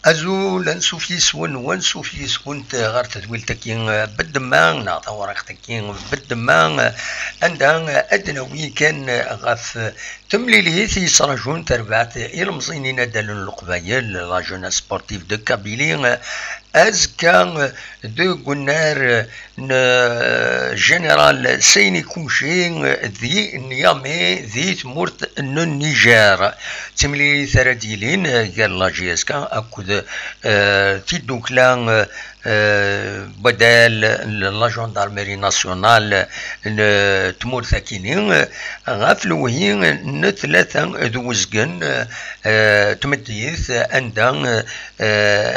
أزول نسوفيس ونسوفيس كنت غير تدويل تكين بالدمان نعطى ورق تكين بالدمان عندها أدنوي كان غف تمليلي في سراجون تربعت إلمزينين دالون القبايل لا جون سبورتيف دو كابيلي أزكا دو قنار جنرال سيني كوشين ذي نيامي ذي تمورت النيجر تملي ثرديلين قال لا جيسكا أكد تيدوكلان بدل لا جندرمري ناسيونال تمور ثاكينين غافلوهين نثلاثة دوزقن تمديث عندها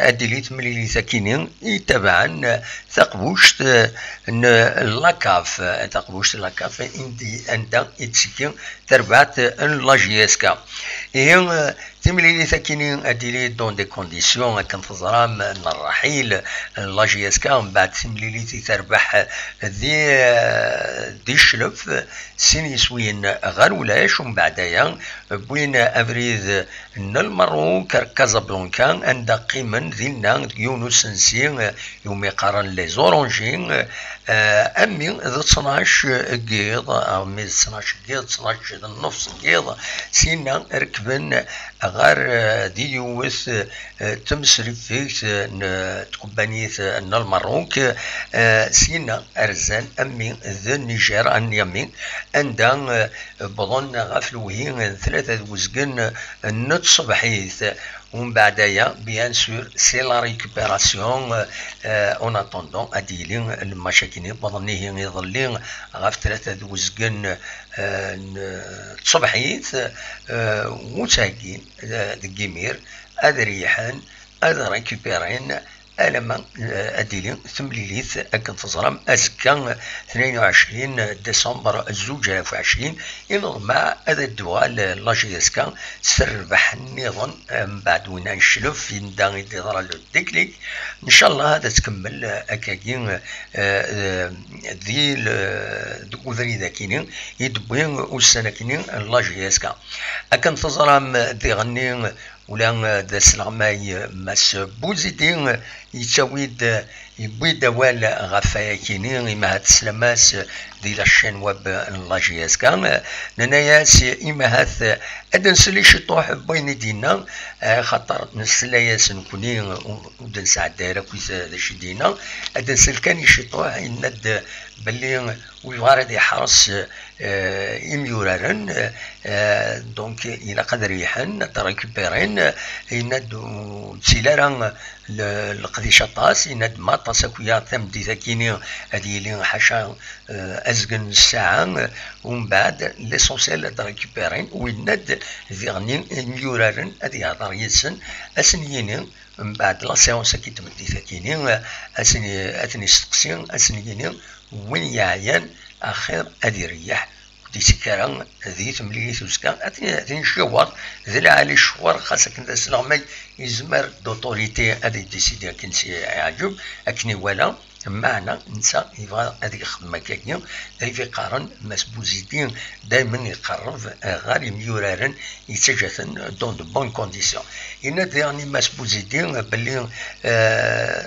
أدليت مليلي ثاكينين يتبعا ثقبوشت لاكاف تقبوشت لاكاف اندي عندها اتسكين تربعت لاجيسكا هي تمليلي ثاكينين أدليت دون دي كونديسيون كنتظرام الرحيل لاجيسكا من بعد تمليلي تربح دي شلف سينيسوين غير ولاش ومن بعدها بوين افريد المروك كازابلانكا عند قيمن ذينا يونس نسي يوم يقارن لي زورونجين امي ذا 12 قيض او 12 قيض 12 النص قيض سينا ركبن غير ديوث تمسرف فيك تقبانيث المروك سينا ارزان امي ذا النيجر ان يمين عندها بظن غفلوهين ثلاثة وزقن النت صبحيث ومن بعدها بيان سور سي لا ريكوبيراسيون اون اتوندون اديلين المشاكل بظنيه يظلين غف ثلاثة وزقن صبحيث وتاكين دقيمير ادريحان اد ريكوبيرين ألما أديلين ثمليليث أكن تظرم أزكا 22 ديسمبر 2020 ينظم مع هذا الدول لاجيسكا سربح النظام بعد وين نشلف في ندان يدير الديكليك إن شاء الله هذا تكمل أكاكين ذي دوذري ذاكينين يدبوين والسنكينين لاجيسكا أكن تظرم ذي غنين ولا ذا سلاماي ماس بوزيدين يتسويد يبيد وال غفايكيني ما هاد سلاماس دي لاشين ويب لاجياس كان نناياس إما هاث أدن سلي شطوح بين دينا خاطر نسلاياس نكوني ودن ساعد دايرة كويس داش دينا أدن سل كان يشطوح يند بلي ويغارد يحرس يميورارن دونك إلى قدر يحن تريكوبيرين يند تسيلارا القديشة طاس يند ما طاسكويا ثم دي ذاكيني هذه اللي حاشا أزقن الساعة ومن بعد ليسونسيال تريكوبيرين ويند ذيغنين يميورارن هذه هضر يسن أسنيين من بعد لا سيونس كي تمدي ذاكيني أثني استقسين أسنيين وين يعيان أخير أدي رياح دي سكران ذي تمليلي ثوسكا أثني شوار ذي العالي شوار خاصة كنت سلامي يزمر دوتوريتي أدي ديسيدي كنسي يعجب أكني ولا معنا نسا يبغى هذيك الخدمة كاين اللي في قارن مسبوزيدين دائما يقرب غير ميورارن يتجاثن دون دو بون كونديسيون إن ديرني مسبوزيدين باللي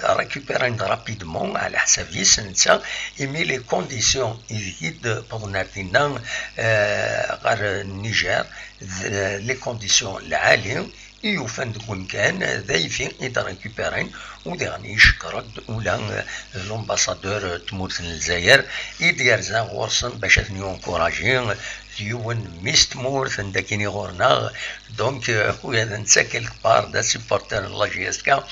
ريكوبيرين رابيدمون على حساب يسنسا إمي لي كونديسيون يزيد بغناتينا غير النيجر لي كونديسيون العالية يوفن تكون كان ذايفين إذا ريكوبيرين وديرني يشكرد ولا لومباسادور تموت الجزائر يدير زان غورسن باش اثنيون كوراجين يون ميست مورث داكيني غورنا دونك وهذا نسا كيلك بار دا سيبورتر لاجيسكا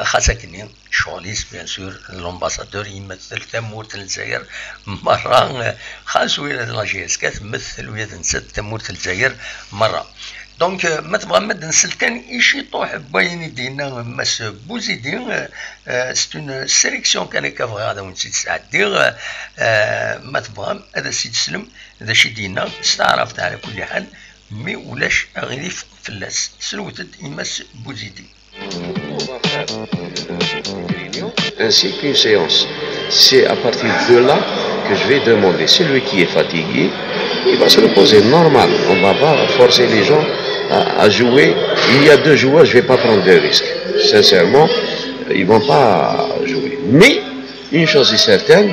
خاصة كني شغليس بيان سور لومباسادور يمثل تمورت الجزائر مرة خاص ولا لاجيسكا تمثل وهذا نسا تمورت الجزائر مرة دونك ما تبغى مد نسل كان يشي طوح بين دينا مس بوزيدين ستون سيليكسيون كان كافغا هذا ونسيت سعدير ما تبغى هذا سيد سلم هذا شي دينا استعرفت على كل حال مي ولاش غيف فلاس سلوتد يمس بوزيدي. Ainsi qu'une séance. C'est à partir de là que je vais demander, celui qui est fatigué, il va se reposer normal. On ne va pas forcer les gens à jouer. Il y a 2 joueurs, je ne vais pas prendre de risques. Sincèrement, ils ne vont pas jouer. Mais, une chose est certaine,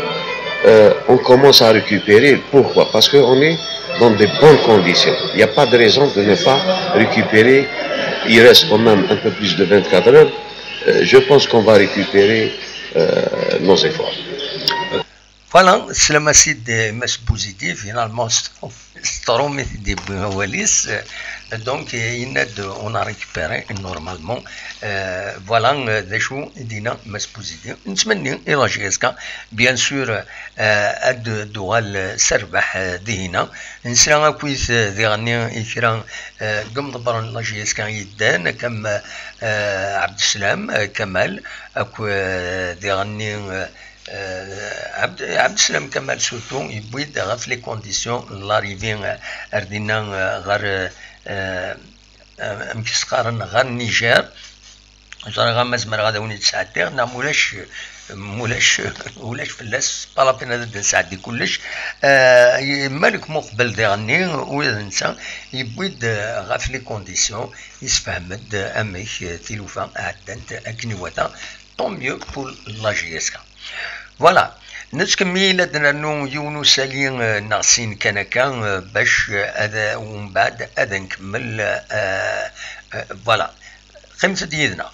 on commence à récupérer. Pourquoi? Parce qu'on est dans de bonnes conditions. Il n'y a pas de raison de ne pas récupérer. Il reste quand même un peu plus de 24 heures. Je pense qu'on va récupérer nos efforts. Voilà, c'est le massif de Mas positif, finalement, des Wallis. Donc, on a récupéré normalement. Voilà, des choses, dina Mas positif. نتمنى إلى جيسكا bien sûr دوال سربح دهنا نسرا كويس ديغني إكرا قم ضبرن إلى جيسكا يدان كم عبد السلام كمال أكو ديغني عبد السلام كمال سورتو يبويد غاف لي كونديسيون لاريفي اردينا غير مكسقارن غير النيجر جرى غا مزمر غادا وني تسعدير نا مولاش فلاس بالابين هذا نسعدي كلش مالك مقبل ديغني وينسى يبويد غاف لي كونديسيون يسفهمد اميك تيلوفا عدنت اكنيوتا طون ميو بور لا جيسكا. فوالا نتكمل لدنا يونس سالين ناقصين كان باش هذا ومن بعد هذا نكمل فوالا خمسة ديالنا.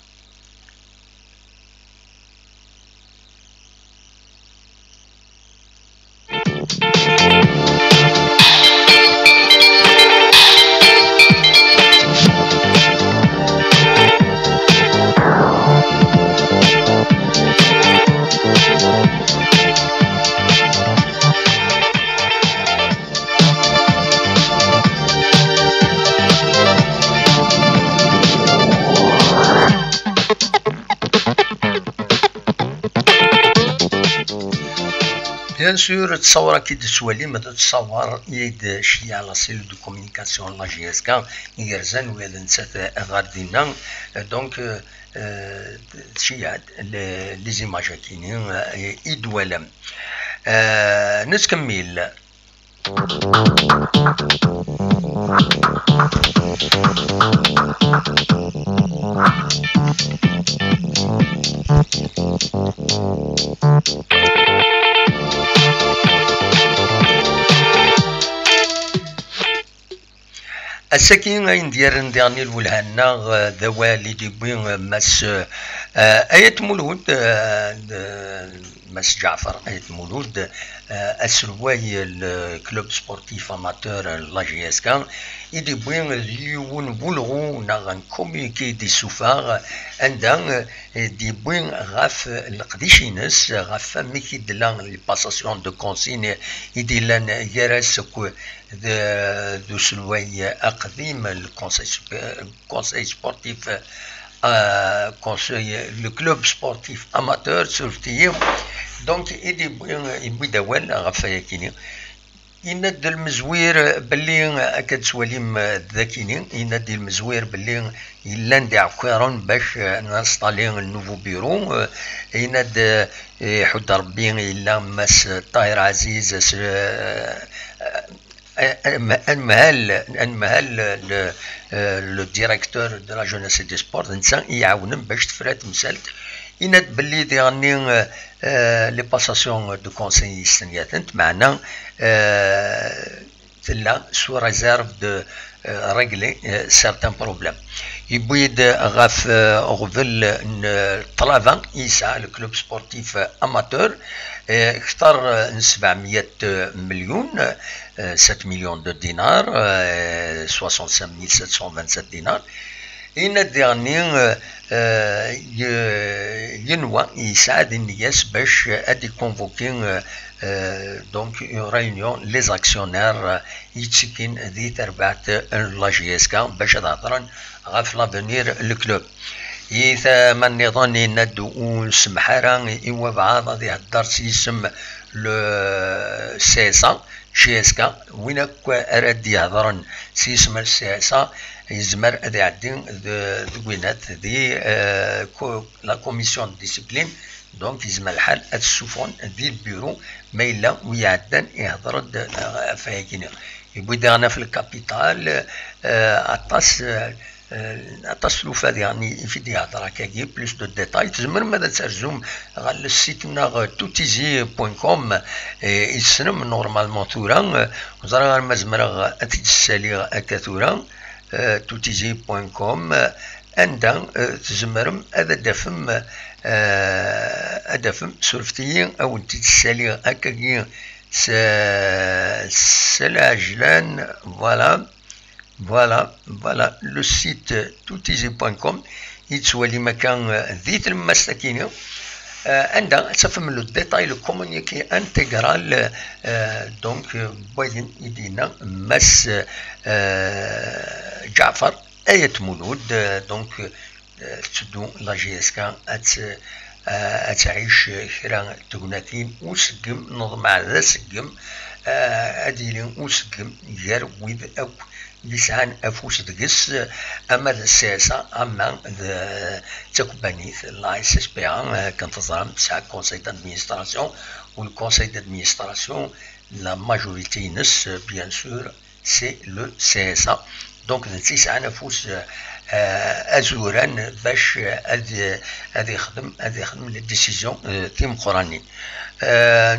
Bien sûr, تصور كي تسولي ما تتصور يد شي على سيل دو كومونيكاسيون لا جي اس كا يرزان ولا نسات غاردينا دونك شي لي زيماج كاينين يدولم نتكمل. السكين غين ديال ديالني الولهنا ذوا اللي ديبوين مس آية مولود مس جعفر آية مولود السرواي الكلوب سبورتيف اماتور لا جي اس كا يديبوين اليون بولغو نغن كوميكي دي سوفار عندها ديبوين غاف القديشينس غاف ميكي دلان لي باساسيون دو كونسين يديلان يراس دو سلوي أقديم الكونسي سبورتيف le club sportif amateur سورتي دونك يبوي دوال غفايا كيني يناد المزوير باللي كتسواليم ذاكيني يناد المزوير باللي يلان دي عكيرون باش نستالي النوفو بيرو يناد حد ربي إلا ماس طاهر عزيز المهل لو ديريكتور دو لا جونيس دي سبور نسان يعاونن باش تفرات مسالت يناد باللي ديغني لي باساسيون دو كونسي استنياتنت معنا تلا سو ريزيرف دو ريغلي سارتان بروبليم يبويد غاف غفل طلافا يسعى الكلوب سبورتيف اماتور اختار 700 مليون 7 مليون دو دينار 65727 دينار إن الديرني ينوى يساعد الناس باش ادي كونفوكين دونك اون ريونيون لي زاكسيونير يتسكن ذي تربعت لا جي اس كا باش تهضرن غاف لافونير الكلوب إذا ما النظام ندو سمحارا إوا بعض هذه الدرس يسم لو سيسا GSK وين أراد يهضرن سيسمى السياسة يزمر أدي عدين دوينات دي لا كوميسيون ديسيبلين دونك يزمر الحال السفن دي البيرو ما إلا ويعدن يهضر فايقين يبوي داغنا في الكابيتال أطاس لوفاد يعني في دي هضره كاكي بلوس دو ديتاي تزمر ماذا ترجم على السيت ناغ toutizi.com يسنم نورمالمون ثورا وزرا ما زمر اتسالي هكا ثورا toutizi.com عندها تزمرم هذا دفم سورفتي او تتسالي هكاكي سلاجلان voilà le site toutizi.com يتسوالي مكان ذيت المساكين عندها تفهم لو ديتاي لو كومونيكي انتغرال دونك بوين يدينا مس جعفر آية مولود دونك تدو لا جي اس كا أتعيش كرا تغناتين وسقم نظم على سقم أديلين وسقم جار ويد أو لسان أفوس دقس أما السياسة أما تكبانيث لا اس اس بي ان كنتظرم تسعة كونساي دادمينستراسيون والكونساي دادمينستراسيون لا ماجوريتي نس بيان سور سي لو سي اس ا دونك تسعة نفوس أزوران باش هذا يخدم لي ديسيزيون تيم قراني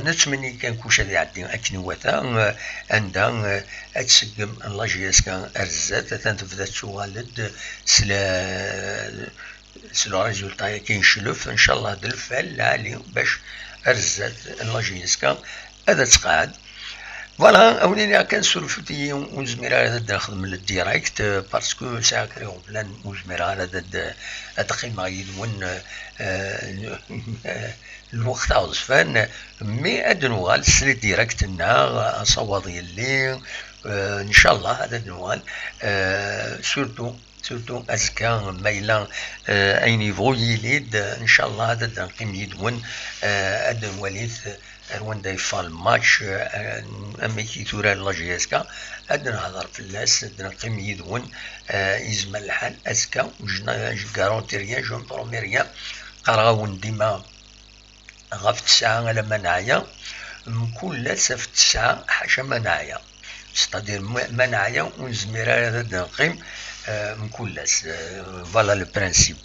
نتمنى كان كوش هذا يعدي أكن وثا عندها تسقم لا جي اس كان أرزات تنتفذ توالد سلا ريزولتا كاين شلف إن شاء الله هذا الفعل عليه باش أرزات لا جي اس كان هذا تقعد فوالا أوليني كان سولفتي وزميرة هذا نخدم الديراكت باسكو ساعة كريو بلان وزميرة هذا أتقيم يدون الوقت عاوزفان مي أدنوال سري ديراكت نا صوادي اللي إن شاء الله هذا دنوال سورتو أزكا ميلا أي نيفو يليد إن شاء الله هذا نقيم يدون أدنواليث أروان دا يفال ماتش أميكي تورا لا جي اس كا أدنا نهضر في الناس أدنا نقيم يدون يزمل الحال أزكا وجنا جارونتي ريان جو مبرومي ريان قراون ديما غاف تسعة على منايا مكل في تسعة حاشا منايا ستادير منايا ونزميرا هذا نقيم مكلاس فوالا لو برانسيب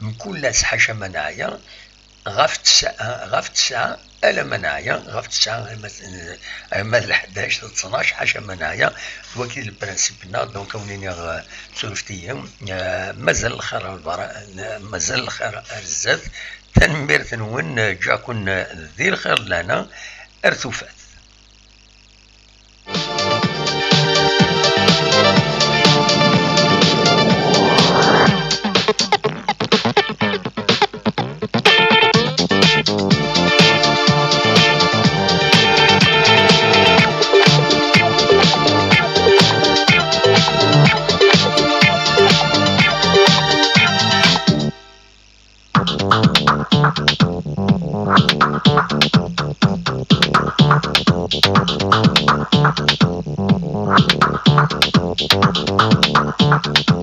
مكلاس حاشا منايا غاف تسعة ألا منايا غاف تسعة مال 11 12 حاشا منايا وكيل البرانسيبنا دونك ونيني سولفتيهم مازال الخير مازال الخير أرزات تنمير تنون جاكن ذي الخير لنا أرثوفات Thank you.